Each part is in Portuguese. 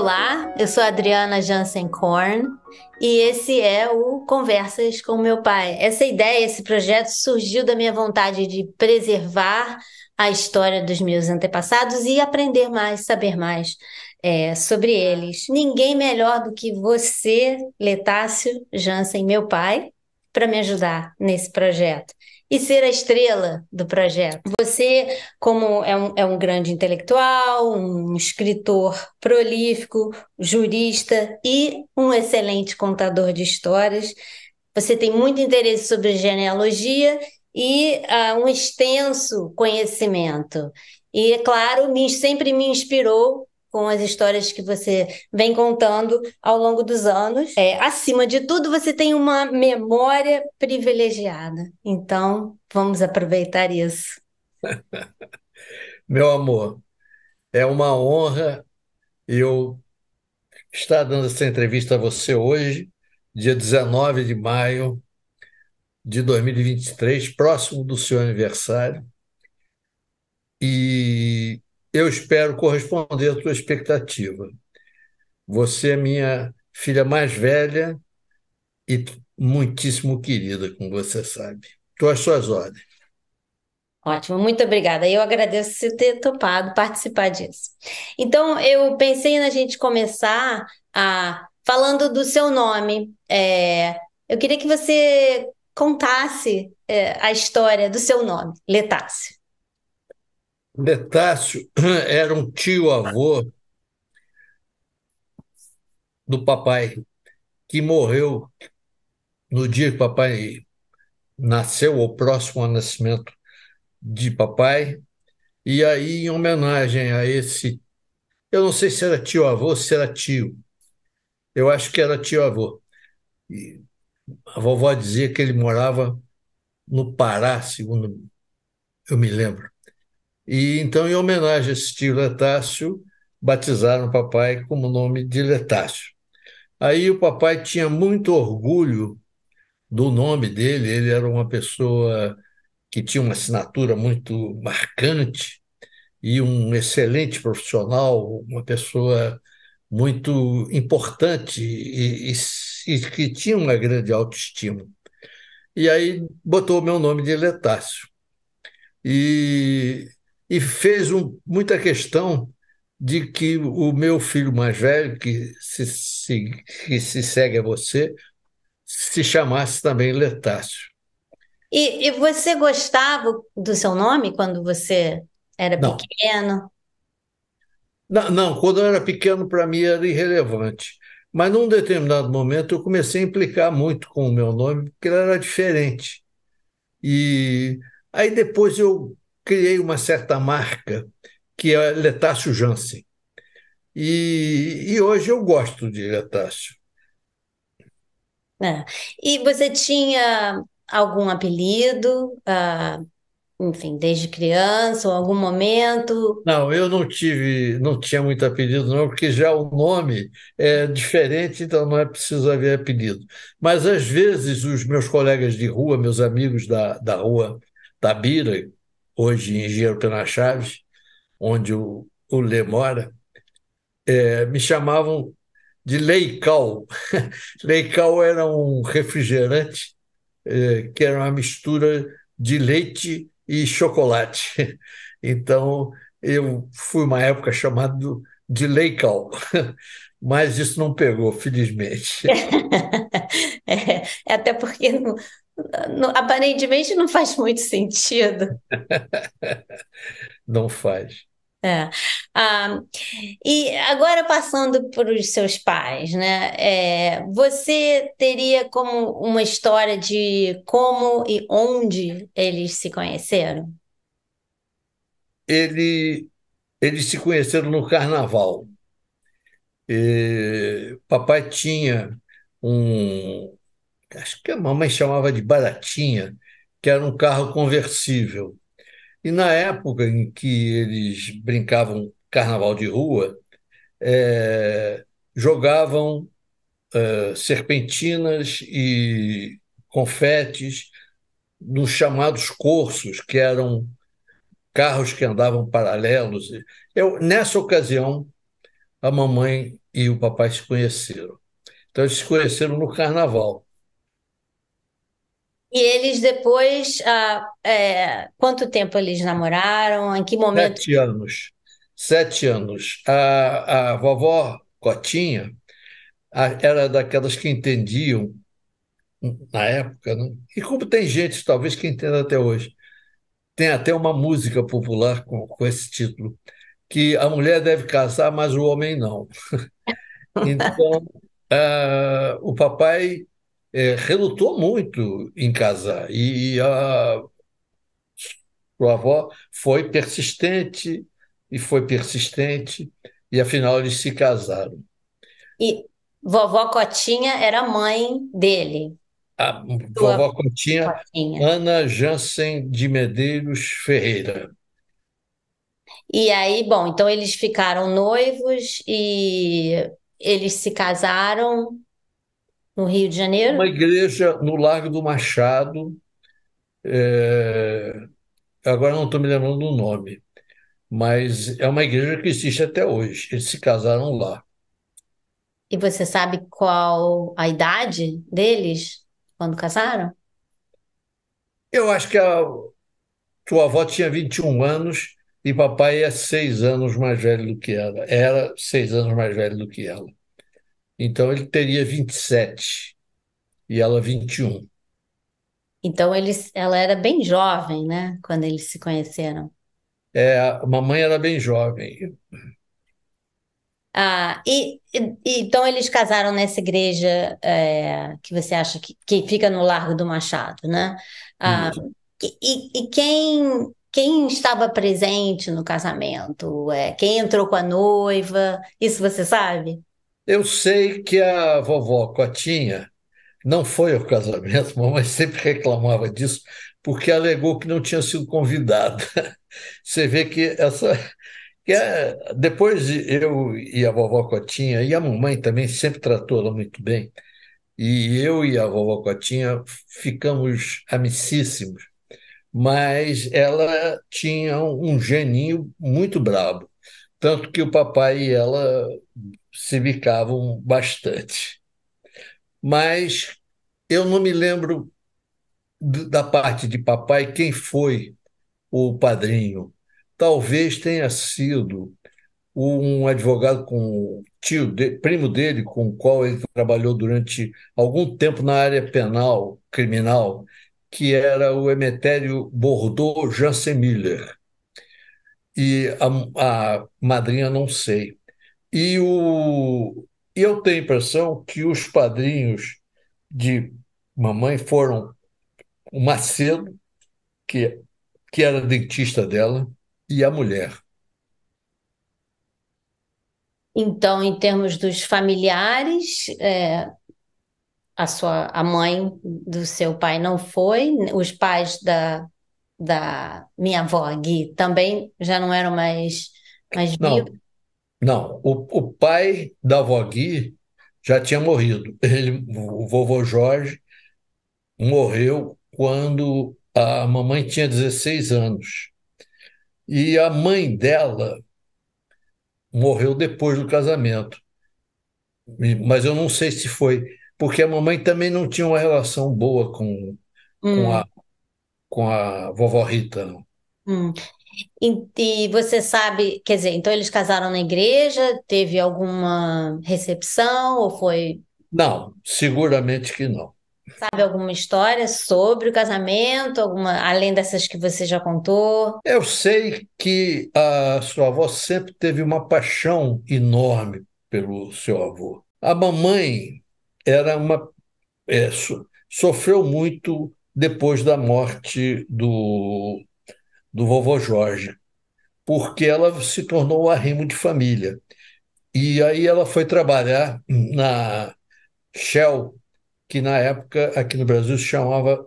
Olá, eu sou a Adriana Jansen Korn e esse é o Conversas com Meu Pai. Essa ideia, esse projeto surgiu da minha vontade de preservar a história dos meus antepassados e aprender mais, saber mais sobre eles. Ninguém melhor do que você, Letácio Jansen, meu pai, para me ajudar nesse projeto e ser a estrela do projeto. Você, como é um grande intelectual, um escritor prolífico, jurista e um excelente contador de histórias, você tem muito interesse sobre genealogia e um extenso conhecimento. E, é claro, sempre me inspirou com as histórias que você vem contando ao longo dos anos. Acima de tudo, você tem uma memória privilegiada. Então, vamos aproveitar isso. Meu amor, é uma honra eu estar dando essa entrevista a você hoje, dia 19 de maio de 2023, próximo do seu aniversário, e eu espero corresponder à sua expectativa. Você é minha filha mais velha e muitíssimo querida, como você sabe. Estou às suas ordens. Ótimo, muito obrigada. Eu agradeço você ter topado participar disso. Então, eu pensei na gente começar falando do seu nome. Eu queria que você contasse, a história do seu nome, Letácio. Letácio era um tio-avô do papai, que morreu no dia que o papai nasceu, ou próximo ao nascimento de papai, e aí, em homenagem a esse, eu não sei se era tio-avô ou se era tio, eu acho que era tio-avô. E a vovó dizia que ele morava no Pará, segundo eu me lembro. E então, em homenagem a esse tio Letácio, batizaram o papai como o nome de Letácio. Aí o papai tinha muito orgulho do nome dele, ele era uma pessoa que tinha uma assinatura muito marcante e um excelente profissional, uma pessoa muito importante e que tinha uma grande autoestima. E aí botou o meu nome de Letácio. E, e fez muita questão de que o meu filho mais velho, que se segue a você, se chamasse também Letácio. E você gostava do seu nome quando você era Não, pequeno? não, não, quando eu era pequeno, para mim era irrelevante. Mas num determinado momento eu comecei a implicar muito com o meu nome, porque ele era diferente. E aí depois eu criei uma certa marca, que é Letácio Jansen. E hoje eu gosto de Letácio. É. E você tinha algum apelido? Enfim, desde criança ou algum momento. Não, eu não tive, não tinha muito apelido, não, porque já o nome é diferente, então não é preciso haver apelido. Mas às vezes os meus colegas de rua, meus amigos da rua Tabira, hoje em Engenheiro Pena Chaves, onde o Lê mora, me chamavam de Leical. Leical era um refrigerante, que era uma mistura de leite e chocolate. Então, eu fui uma época chamado de Leical, mas isso não pegou, felizmente. Até porque aparentemente não faz muito sentido. Não faz. É. Ah, e agora passando para os seus pais, né? Você teria como uma história de como e onde eles se conheceram? Ele, eles se conheceram no carnaval. Papai tinha um, acho que a mamãe chamava de baratinha, que era um carro conversível. E na época em que eles brincavam carnaval de rua, jogavam serpentinas e confetes nos chamados corsos, que eram carros que andavam paralelos. Nessa ocasião, a mamãe e o papai se conheceram. Então, eles se conheceram no carnaval. E eles depois, quanto tempo eles namoraram? Em que momento? 7 anos. 7 anos. A vovó Cotinha era daquelas que entendiam na época, né? E como tem gente, talvez, que entenda até hoje. Tem até uma música popular com esse título, que a mulher deve casar, mas o homem não. Então, o papai relutou muito em casar e a sua avó foi persistente e afinal eles se casaram. E vovó Cotinha era mãe dele, A sua vovó Cotinha, Cotinha. Ana Jansen de Medeiros Ferreira. E aí, bom, então eles ficaram noivos e eles se casaram no Rio de Uma Janeiro. igreja no Largo do Machado, agora não estou me lembrando do nome, mas é uma igreja que existe até hoje. Eles se casaram lá. E você sabe qual a idade deles quando casaram? Eu acho que a tua avó tinha 21 anos e papai é 6 anos mais velho do que ela. Era 6 anos mais velho do que ela. Então ele teria 27 e ela 21. Então ela era bem jovem, né, quando eles se conheceram. A mamãe era bem jovem. Então eles casaram nessa igreja que você acha que fica no Largo do Machado, né? Ah, Isso. e quem estava presente no casamento? Quem entrou com a noiva? Isso você sabe? Eu sei que a vovó Cotinha não foi ao casamento, mamãe sempre reclamava disso, porque alegou que não tinha sido convidada. Você vê que depois eu e a vovó Cotinha, e a mamãe também sempre tratou ela muito bem, e eu e a vovó Cotinha ficamos amicíssimos, mas ela tinha um geninho muito brabo, tanto que o papai e ela se bicavam bastante. Mas eu não me lembro da parte de papai quem foi o padrinho. Talvez tenha sido um advogado com primo dele, com o qual ele trabalhou durante algum tempo na área penal, criminal, que era o Emetério Bordeaux Jansen Miller. E a madrinha não sei. E eu tenho a impressão que os padrinhos de mamãe foram o Macedo, que, que era dentista dela, e a mulher. Então, em termos dos familiares, a mãe do seu pai não foi, os pais da minha avó Gui também já não eram mais vivos. Não, não. O pai da avó Gui já tinha morrido. O vovô Jorge morreu quando a mamãe tinha 16 anos. E a mãe dela morreu depois do casamento. Mas eu não sei se foi, porque a mamãe também não tinha uma relação boa com Hum, a, com a vovó Rita, não. hum. E você sabe, quer dizer, então eles casaram na igreja, teve alguma recepção ou foi, Não, seguramente que não. sabe, alguma história sobre o casamento, alguma, além dessas que você já contou? Eu sei que a sua avó sempre teve uma paixão enorme pelo seu avô. A mamãe era sofreu muito depois da morte do vovô Jorge, porque ela se tornou o arrimo de família. E aí ela foi trabalhar na Shell, que na época aqui no Brasil se chamava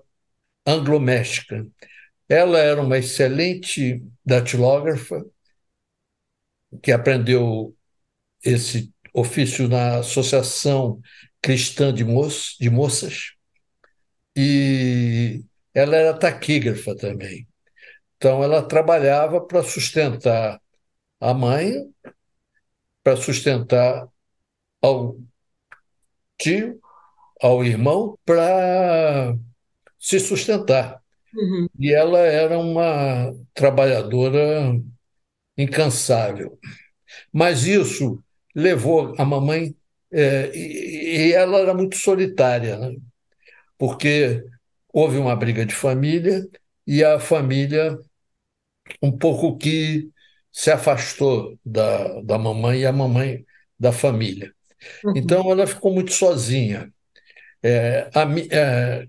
Anglo-Mexican. Ela era uma excelente datilógrafa, que aprendeu esse ofício na Associação Cristã de Moças, e ela era taquígrafa também. Então, ela trabalhava para sustentar a mãe, para sustentar ao tio, ao irmão, para se sustentar. Uhum. E ela era uma trabalhadora incansável. Mas isso levou a mamãe, e ela era muito solitária, né? Porque houve uma briga de família e a família um pouco que se afastou da mamãe e a mamãe da família. Uhum. Então ela ficou muito sozinha.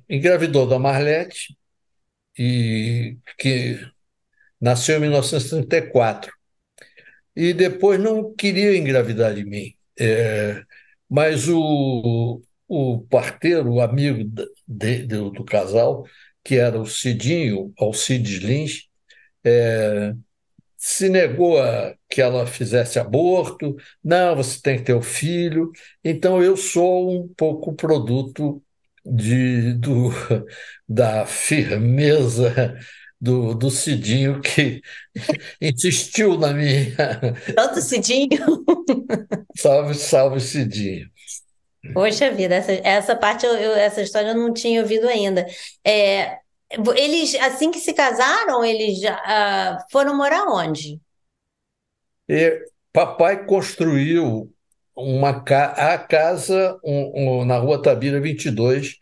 Engravidou da Marlete, que nasceu em 1934, e depois não queria engravidar de mim. Mas o parteiro, o amigo do casal, que era o Cidinho, Alcides Lins, se negou a que ela fizesse aborto. Não, você tem que ter o filho. Então eu sou um pouco produto da firmeza do Cidinho, que insistiu na minha. Tanto Cidinho. Salve, salve, Cidinho. Poxa vida, essa parte, essa história eu não tinha ouvido ainda. É, eles, assim que se casaram, eles já foram morar onde? E papai construiu a casa na Rua Tabira 22,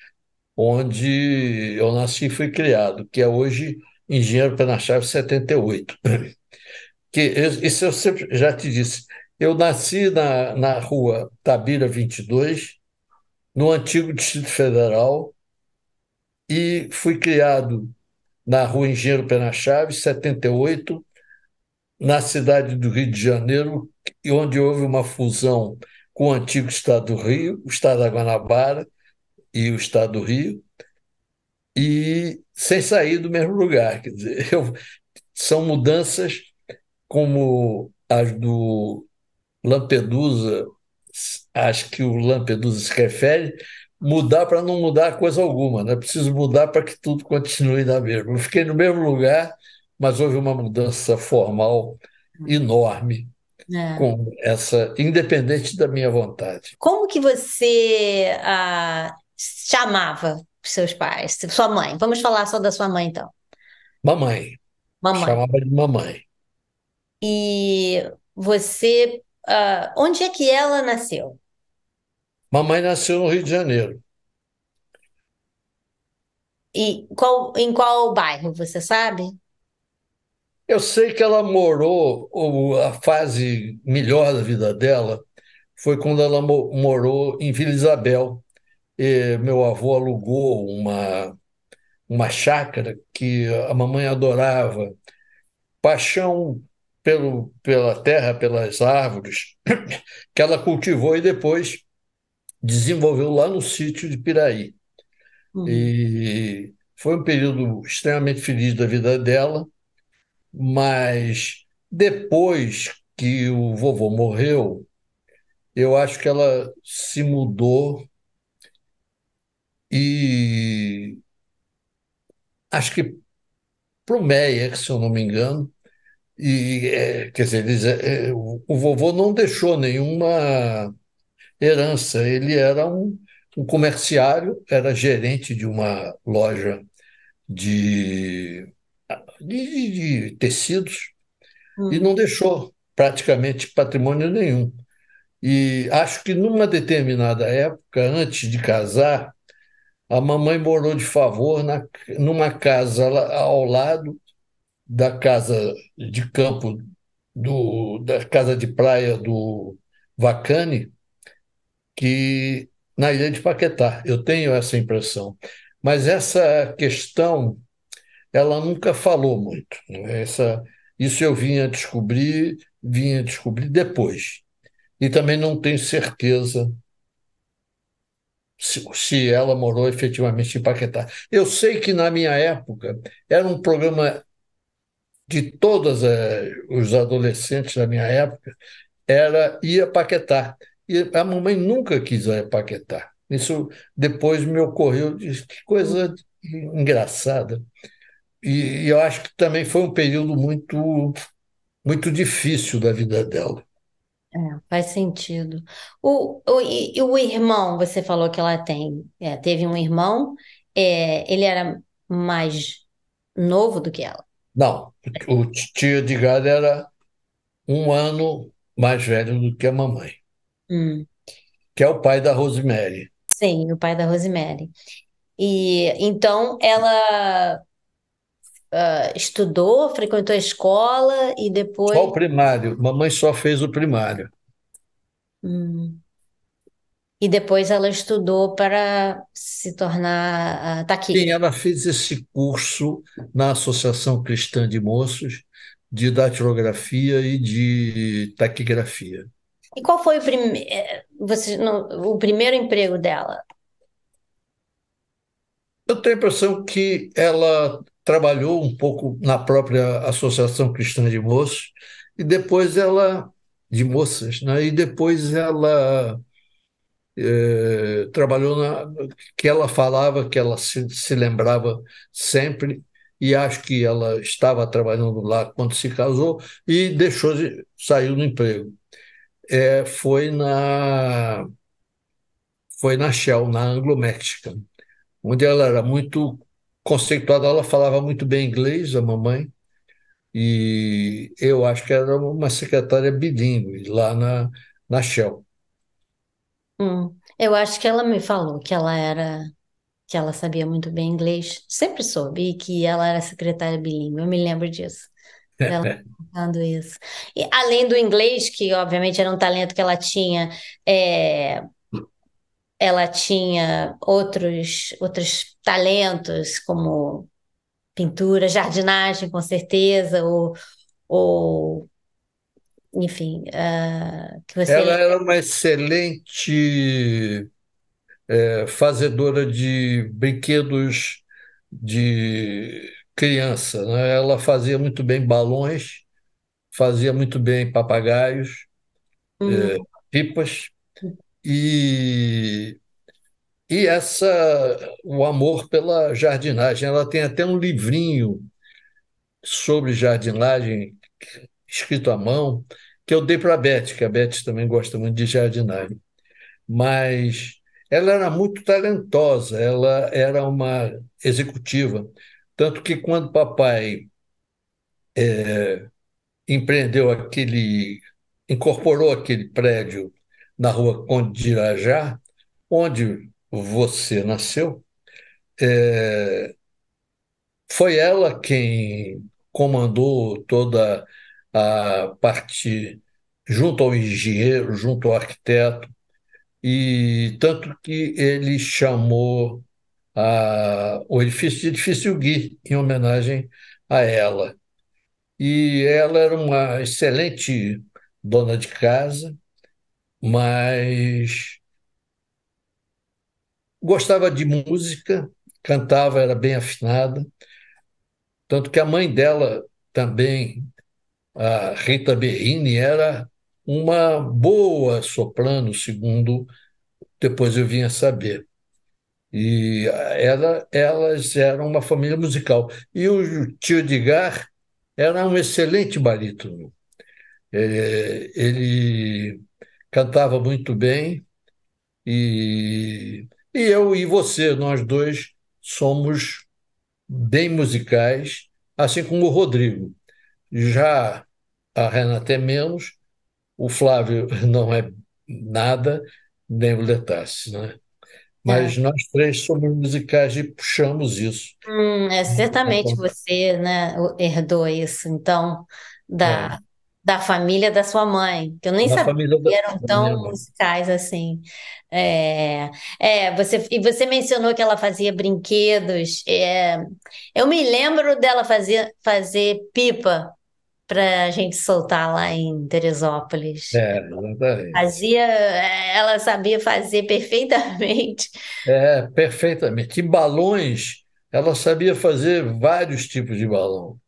onde eu nasci e fui criado, que é hoje Engenheiro Pé na Chave 78. Isso eu sempre já te disse. Eu nasci na Rua Tabira 22, no antigo Distrito Federal, e fui criado na Rua Engenheiro Pé na Chave 78, na cidade do Rio de Janeiro, onde houve uma fusão com o antigo Estado do Rio, o Estado da Guanabara e o Estado do Rio, e sem sair do mesmo lugar. Quer dizer, são mudanças como as do Lampedusa, acho que o Lampedusa se refere, mudar para não mudar coisa alguma, né? Preciso mudar para que tudo continue na mesma. Eu fiquei no mesmo lugar, mas houve uma mudança formal enorme É. com essa, independente da minha vontade. Como que você chamava os seus pais? Sua mãe? Vamos falar só da sua mãe, então. Mamãe, Mamãe. chamava de mamãe. E você, onde é que ela nasceu? Mamãe nasceu no Rio de Janeiro. E em qual bairro, você sabe? Eu sei que ela morou, a fase melhor da vida dela foi quando ela morou em Vila Isabel. E meu avô alugou uma chácara que a mamãe adorava. Paixão pela terra, pelas árvores, que ela cultivou e depois desenvolveu lá no sítio de Piraí. Uhum. E foi um período extremamente feliz da vida dela, mas depois que o vovô morreu, eu acho que ela se mudou e acho que para o Meia, se eu não me engano. Quer dizer, o vovô não deixou nenhuma herança. Ele era um comerciário, era gerente de uma loja de, de tecidos e Uhum. não deixou praticamente patrimônio nenhum. E acho que numa determinada época, antes de casar, a mamãe morou de favor numa casa ao lado da casa de campo da casa de praia do Vacani, que na ilha de Paquetá. Eu tenho essa impressão. Mas essa questão, ela nunca falou muito, né? Isso eu vinha descobrir depois. E também não tenho certeza se ela morou efetivamente em Paquetá. Eu sei que na minha época era um programa de todos os adolescentes da minha época, era ir a Paquetá. E a mamãe nunca quis ir a Paquetá. Isso depois me ocorreu, disse, que coisa engraçada. E eu acho que também foi um período muito, muito difícil da vida dela. É, faz sentido. E o irmão, você falou que ela teve um irmão, ele era mais novo do que ela. Não, o tio Edgar era um ano mais velho do que a mamãe, Hum, que é o pai da Rosemary. sim, o pai da Rosemary. E então ela estudou, frequentou a escola e Só depois. o primário, mamãe só fez o primário. hum, e depois ela estudou para se tornar Sim, taquígrafa. ela fez esse curso na Associação Cristã de Moços de datilografia e de taquigrafia. E qual foi o primeiro emprego dela? Eu tenho a impressão que ela trabalhou um pouco na própria Associação Cristã de Moços e depois ela de moças, né? E depois ela trabalhou que ela falava que ela se lembrava sempre e acho que ela estava trabalhando lá quando se casou e saiu do emprego. É, foi na Shell, na Anglo-Mexican, onde ela era muito conceituada, ela falava muito bem inglês, a mamãe, e eu acho que era uma secretária bilíngue lá na Shell. Eu acho que ela me falou que ela sabia muito bem inglês, sempre soube, e que ela era secretária bilíngue, eu me lembro disso, dela contando isso. E além do inglês, que obviamente era um talento que é, ela tinha outros talentos, como pintura, jardinagem, com certeza, ou enfim, que você Ela lembra. era uma excelente fazedora de brinquedos de criança, né? Ela fazia muito bem balões, fazia muito bem papagaios, Hum, pipas e o amor pela jardinagem. Ela tem até um livrinho sobre jardinagem escrito à mão que eu dei para a Beth, que a Beth também gosta muito de jardinagem. Mas ela era muito talentosa, ela era uma executiva. Tanto que quando papai empreendeu incorporou aquele prédio na rua Conde de Irajá, onde você nasceu, foi ela quem comandou toda a parte junto ao engenheiro, junto ao arquiteto, e tanto que ele chamou o edifício de Edifício Gui, em homenagem a ela. E ela era uma excelente dona de casa, mas gostava de música, cantava, era bem afinada, tanto que a mãe dela também, a Rita Berrini, era uma boa soprano, segundo depois eu vim a saber. E elas eram uma família musical. E o tio Edgar era um excelente barítono. Ele cantava muito bem e eu e você, nós dois somos bem musicais, assim como o Rodrigo. Já a Renata é menos, o Flávio não é nada, nem o Letassi, né? é. Mas nós três somos musicais e puxamos isso. Certamente você, né, herdou isso, então, da, É, da família da sua mãe, que eu nem na sabia família que eram da minha tão mãe. musicais assim. É, e você mencionou que ela fazia brinquedos. Eu me lembro dela fazer pipa para a gente soltar lá em Teresópolis. Exatamente. Ela sabia fazer perfeitamente. É, perfeitamente. E balões, ela sabia fazer vários tipos de balão.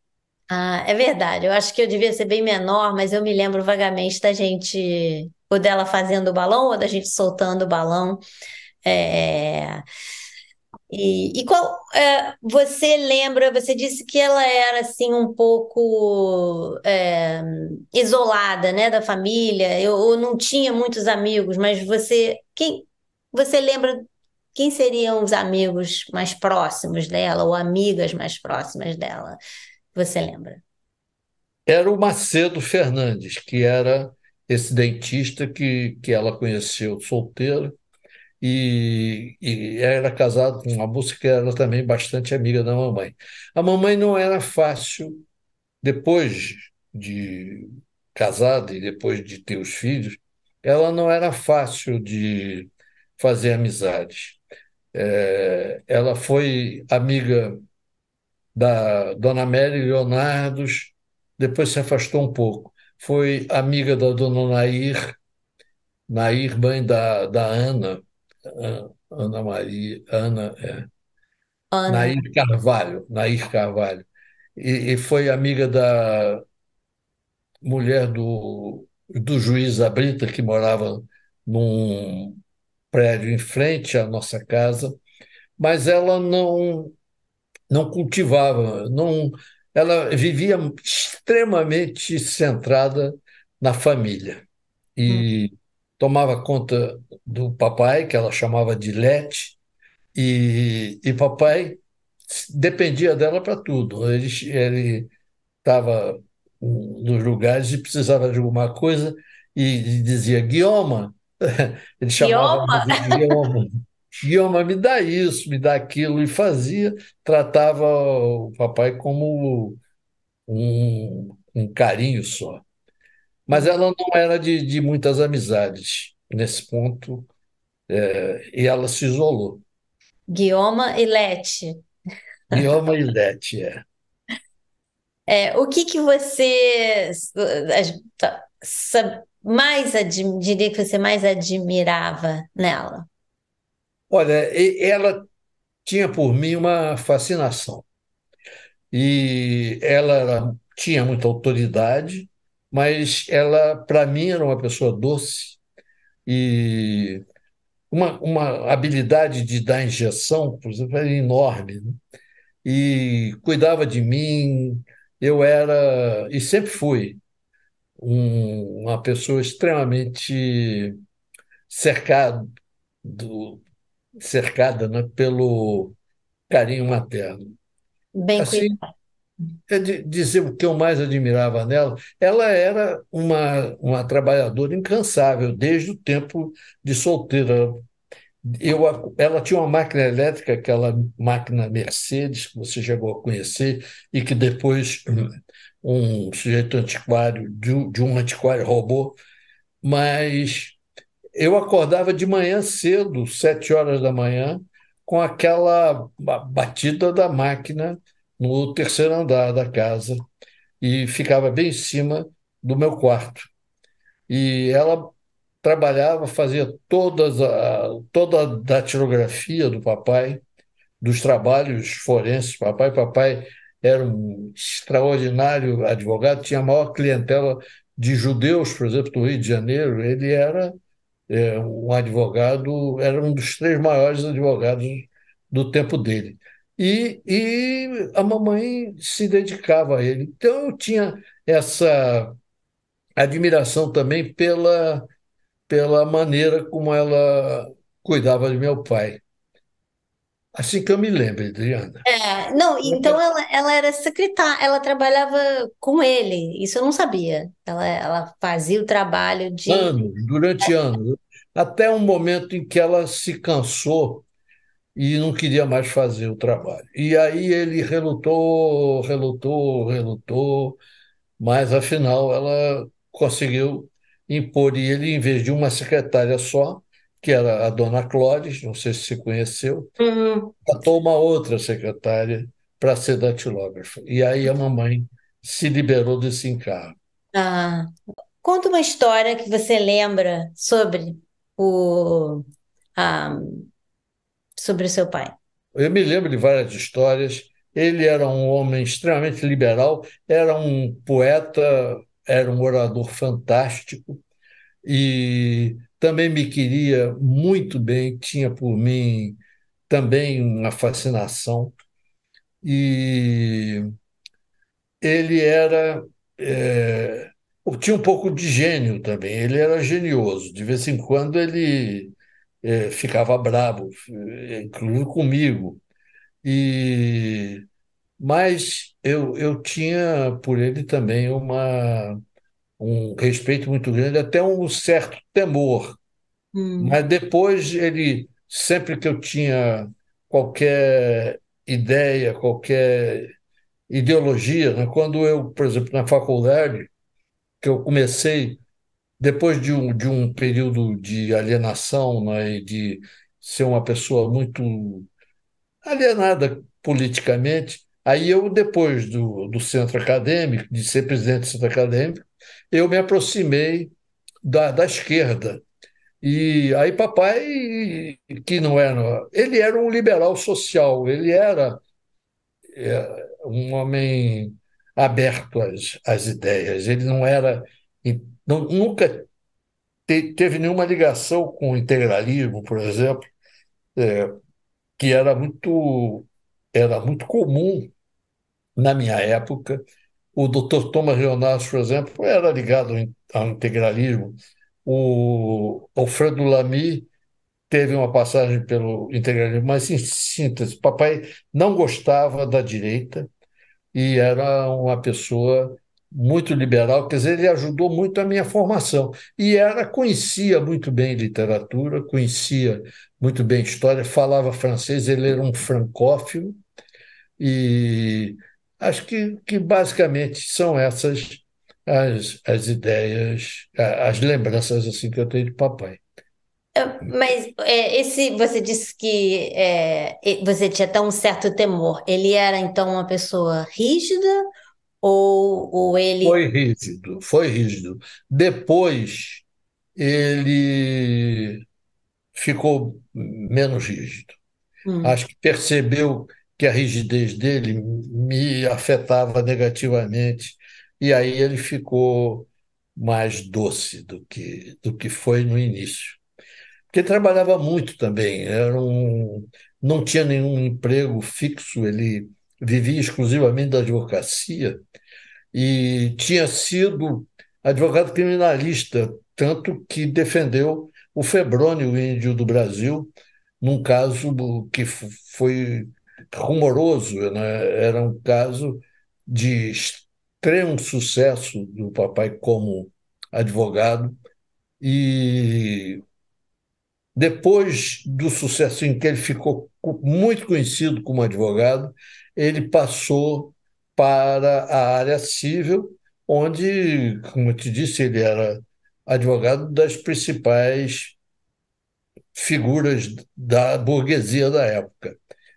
Ah, é verdade. Eu acho que eu devia ser bem menor, mas eu me lembro vagamente da gente, ou dela fazendo o balão, ou da gente soltando o balão. É, E qual você lembra? Você disse que ela era assim um pouco isolada, né, da família. Eu não tinha muitos amigos, mas você lembra quem seriam os amigos mais próximos dela ou amigas mais próximas dela? Você lembra? Era o Macedo Fernandes, que era esse dentista que ela conheceu solteiro e era casado com uma moça que era também bastante amiga da mamãe. A mamãe não era fácil, depois de casada e depois de ter os filhos, ela não era fácil de fazer amizades. Ela foi amiga da Dona Mary Leonardos, depois se afastou um pouco. Foi amiga da Dona Nair, Nair, mãe da Ana, Ana Maria, Ana, Ana, Nair Carvalho. E foi amiga da mulher do juiz Abrita, que morava num prédio em frente à nossa casa, mas ela não cultivava, não, ela vivia extremamente centrada na família e tomava conta do papai, que ela chamava de Lete, e papai dependia dela para tudo. Ele estava nos lugares e precisava de alguma coisa e dizia, Guioma, ele chamava ela Iopa, de Guioma. Guioma, me dá isso, me dá aquilo, e fazia, tratava o papai como um carinho só. Mas ela não era de muitas amizades nesse ponto, e ela se isolou. Guioma e Lete. Guioma e Lete, é. O que que você diria que você mais admirava nela? Olha, ela tinha por mim uma fascinação. E tinha muita autoridade, mas ela, para mim, era uma pessoa doce e uma habilidade de dar injeção, por exemplo, era enorme, né? E cuidava de mim. Eu era, e sempre fui, uma pessoa extremamente cercado, cercada, né, pelo carinho materno. Bem Assim, cuidado. dizer o que eu mais admirava nela, ela era uma trabalhadora incansável desde o tempo de solteira. Ela tinha uma máquina elétrica, aquela máquina Mercedes, que você chegou a conhecer, e que depois um sujeito antiquário, de um antiquário roubou, mas eu acordava de manhã cedo, 7 horas da manhã, com aquela batida da máquina no terceiro andar da casa e ficava bem em cima do meu quarto. E ela trabalhava, fazia toda a datilografia do papai, dos trabalhos forenses. Papai era um extraordinário advogado, tinha a maior clientela de judeus, por exemplo, do Rio de Janeiro. Ele era um advogado, era um dos três maiores advogados do tempo dele. E a mamãe se dedicava a ele. Então eu tinha essa admiração também pela maneira como ela cuidava de meu pai. Assim que eu me lembro, Adriana. Não, então ela era secretária, ela trabalhava com ele, isso eu não sabia. Ela fazia o trabalho de. Durante anos, até um momento em que ela se cansou e não queria mais fazer o trabalho. E aí ele relutou, relutou, relutou, mas afinal ela conseguiu impor e ele, em vez de uma secretária só, que era a dona Clóris, não sei se você conheceu, Hum, botou uma outra secretária para ser datilógrafa. E aí a mamãe se liberou desse encargo. ah, conta uma história que você lembra o, ah, sobre o seu pai. Eu me lembro de várias histórias. Ele era um homem extremamente liberal, era um poeta, era um orador fantástico e também me queria muito bem, tinha por mim também uma fascinação. E ele era. é, Tinha um pouco de gênio também, ele era genioso. De vez em quando ele ficava bravo, inclusive comigo. E, mas eu tinha por ele também um respeito muito grande, até um certo temor. Hum, Mas depois ele, sempre que eu tinha qualquer ideia, qualquer ideologia, né? Quando eu, por exemplo, na faculdade, que eu comecei, depois de um período de alienação, né, e de ser uma pessoa muito alienada politicamente, aí eu, depois do centro acadêmico, de ser presidente do centro acadêmico, eu me aproximei da esquerda. E aí papai, que não era, ele era um liberal social, ele era um homem aberto às ideias. Ele não era, nunca teve nenhuma ligação com o integralismo, por exemplo, que era muito comum na minha época. O Dr. Thomas Leonardo, por exemplo, era ligado ao integralismo. O Alfredo Lamy teve uma passagem pelo integralismo, mas, em síntese, papai não gostava da direita, e era uma pessoa muito liberal, quer dizer, ele ajudou muito a minha formação. E conhecia muito bem literatura, conhecia muito bem história, falava francês, ele era um francófilo, e acho que basicamente são essas as ideias, as lembranças assim que eu tenho de papai. mas esse, você disse que você tinha até um certo temor. Ele era então uma pessoa rígida ou ele. Foi rígido, foi rígido. Depois ele ficou menos rígido. Hum. Acho que percebeu que a rigidez dele me afetava negativamente, e aí ele ficou mais doce do que foi no início. Porque ele trabalhava muito também, não tinha nenhum emprego fixo, ele vivia exclusivamente da advocacia e tinha sido advogado criminalista, tanto que defendeu o Febrônio, o índio do Brasil, num caso que foi rumoroso, né? Era um caso de extremo sucesso do papai como advogado, e depois do sucesso em que ele ficou muito conhecido como advogado, ele passou para a área civil, onde, como eu te disse, ele era advogado das principais figuras da burguesia da época.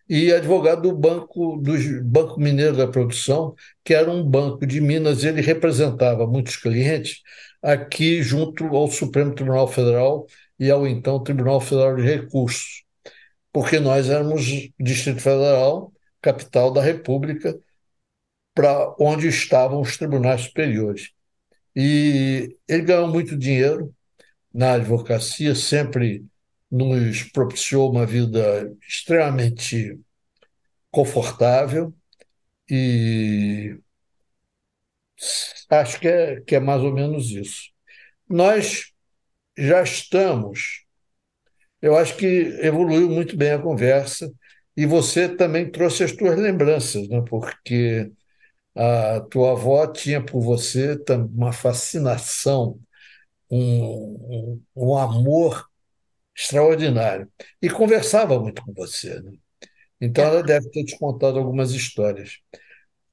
E advogado do Banco Mineiro da Produção, que era um banco de Minas. Ele representava muitos clientes aqui junto ao Supremo Tribunal Federal e ao então Tribunal Federal de Recursos, porque nós éramos Distrito Federal, capital da República, para onde estavam os tribunais superiores. E ele ganhou muito dinheiro na advocacia, sempre nos propiciou uma vida extremamente confortável, e acho que é mais ou menos isso. Nós já estamos, eu acho que evoluiu muito bem a conversa, e você também trouxe as tuas lembranças, né? Porque a tua avó tinha por você uma fascinação, um amor extraordinário, e conversava muito com você, né? Então ela deve ter te contado algumas histórias.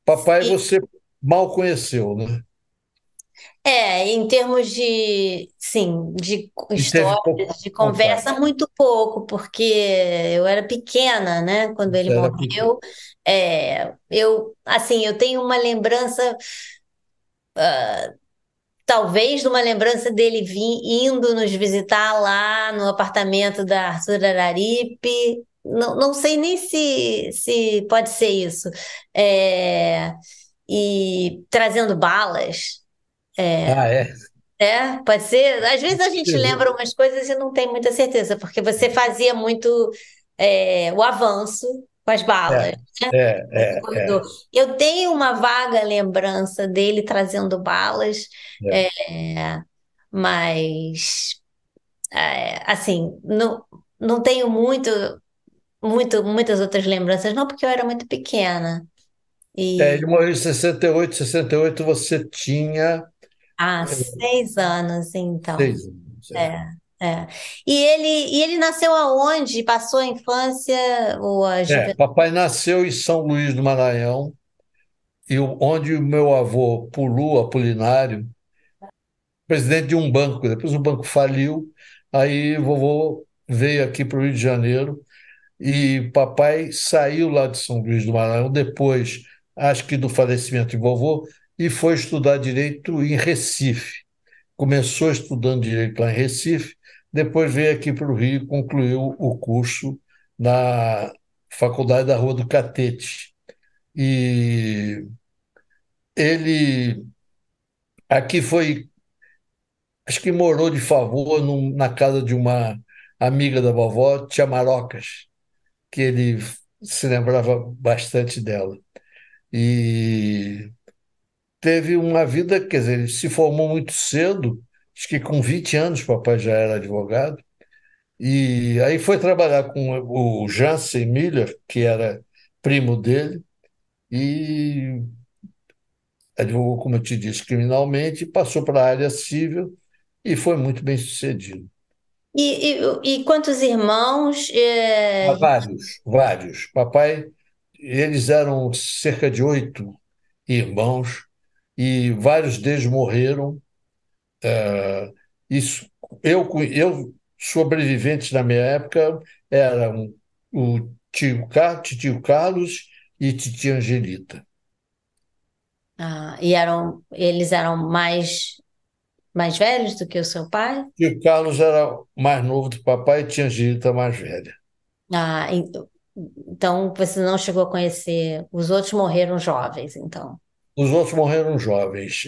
Papai E, você mal conheceu, né? em termos de, sim, de E teve pouco histórias, de conversa, contato. muito pouco, porque eu era pequena, né, quando ele Você era pequeno. morreu. Assim, eu tenho uma lembrança, talvez de uma lembrança dele indo nos visitar lá no apartamento da Arthur Araripe. Não, não sei nem se pode ser isso. É, e trazendo balas. Ah, é? Pode ser. Às vezes a gente lembra umas coisas e não tem muita certeza, porque você fazia muito. o avanço com as É, balas, né? Esse corredor. é. Eu tenho uma vaga lembrança dele trazendo balas, É. é, mas assim, não tenho muitas outras lembranças, não, porque eu era muito pequena. Ele E morreu em 68. 68 você tinha há 6 anos, então. 6 anos. É, é. E ele nasceu aonde? Passou a infância ou a juventude? Papai nasceu em São Luís do Maranhão, onde o meu avô Pulu Apolinário, presidente de um banco, depois o banco faliu, aí vovô veio aqui para o Rio de Janeiro e papai saiu lá de São Luís do Maranhão depois, acho que do falecimento de vovô, e foi estudar direito em Recife. Começou estudando direito lá em Recife, depois veio aqui para o Rio e concluiu o curso na Faculdade da Rua do Catete. E ele aqui foi, acho que morou de favor na casa de uma amiga da vovó, tia Marocas, que ele se lembrava bastante dela. E teve uma vida, quer dizer, ele se formou muito cedo, acho que com 20 anos papai já era advogado, e aí foi trabalhar com o Jansen Miller, que era primo dele, e advogou, como eu te disse, criminalmente, passou para a área civil e foi muito bem sucedido. E quantos irmãos? Há vários, vários. Papai, eles eram cerca de 8 irmãos e vários deles morreram. Isso, eu sobreviventes na minha época eram o tio Carlos e titia Angelita. Eles eram mais velhos do que o seu pai? Tio Carlos era mais novo do que papai e tia Angelita mais velha. Ah, então você não chegou a conhecer. Os outros morreram jovens, então. Os outros morreram jovens.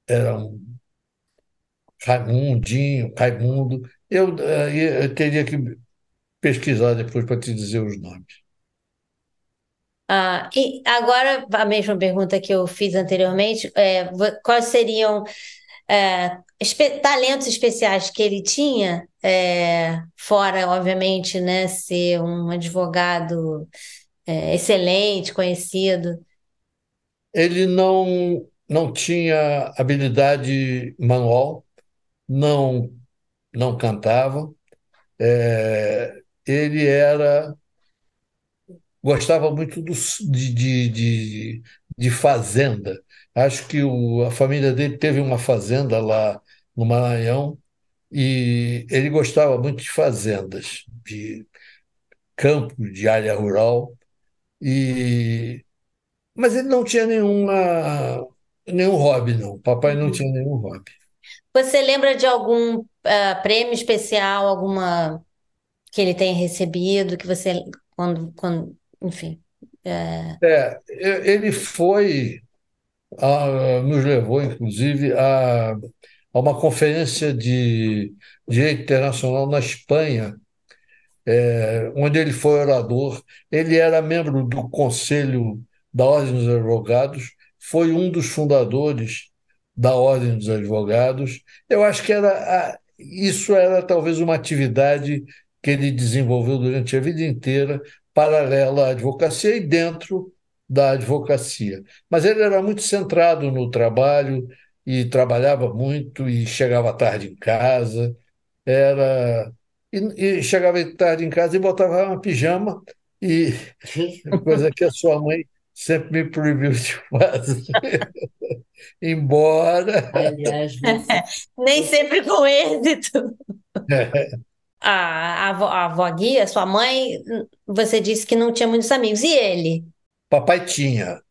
Eram Raimundinho, Raimundo. Eu teria que pesquisar depois para te dizer os nomes. E agora, a mesma pergunta que eu fiz anteriormente, quais seriam talentos especiais que ele tinha, fora, obviamente, né, ser um advogado excelente, conhecido? Ele não tinha habilidade manual, não, não cantava. Ele gostava muito de fazenda. Acho que a família dele teve uma fazenda lá no Maranhão e ele gostava muito de fazendas, de campo, de área rural. E Mas ele não tinha nenhum hobby, não. Papai não tinha nenhum hobby. Você lembra de algum prêmio especial, alguma que ele tenha recebido, que você, enfim. Ele nos levou, inclusive, a uma conferência de direito internacional na Espanha, onde ele foi orador. Ele era membro do Conselho da Ordem dos Advogados, foi um dos fundadores da Ordem dos Advogados. Eu acho que isso era talvez uma atividade que ele desenvolveu durante a vida inteira, paralela à advocacia e dentro da advocacia. Mas ele era muito centrado no trabalho e trabalhava muito e chegava tarde em casa. Era e chegava tarde em casa e botava uma pijama e coisa que a sua mãe sempre me proibiu de fazer. Embora Aliás, você. Nem sempre com êxito. A avó Guia, sua mãe, você disse que não tinha muitos amigos. E ele? papai tinha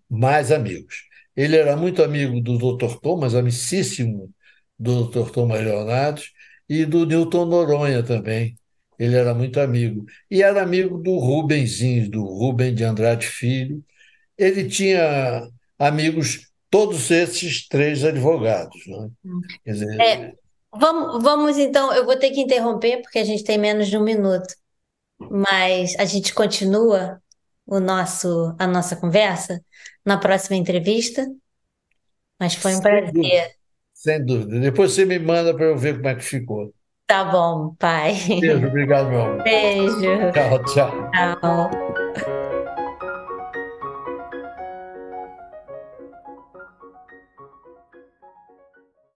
mais amigos. Ele era muito amigo do Dr. Thomas, amicíssimo do Dr. Thomas Leonardo, e do Newton Noronha também. Ele era muito amigo. E era amigo do Rubenzinho, do Rubem de Andrade Filho. Ele tinha amigos, todos esses três advogados, né? Quer É, dizer, Vamos então, eu vou ter que interromper porque a gente tem menos de um minuto, mas a gente continua a nossa conversa na próxima entrevista. Mas foi um Sem dúvida, prazer. sem dúvida. Depois você me manda para eu ver como é que ficou. Tá bom, pai. Beijo, obrigado, meu amor. Beijo. Tchau, tchau. Tchau.